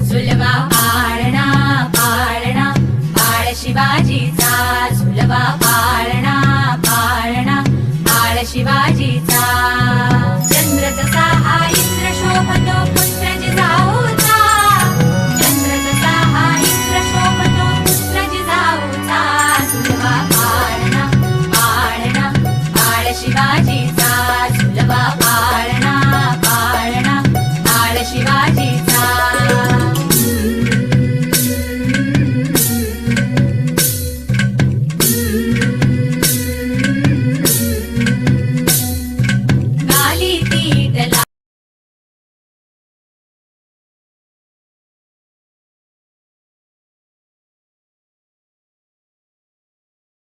झुलवा पाळणा पाळणा बाळ शिवाजीचा, झुलवा पाळणा पाळणा बाळ शिवाजीचा. चंद्र जसा हा इंद्र शोभतो पुत्र जिजाऊचा, चंद्र जसा हा इंद्र शोभतो पुत्र जिजाऊचा. झुलवा पाळणा पाळणा बाळ शिवाजी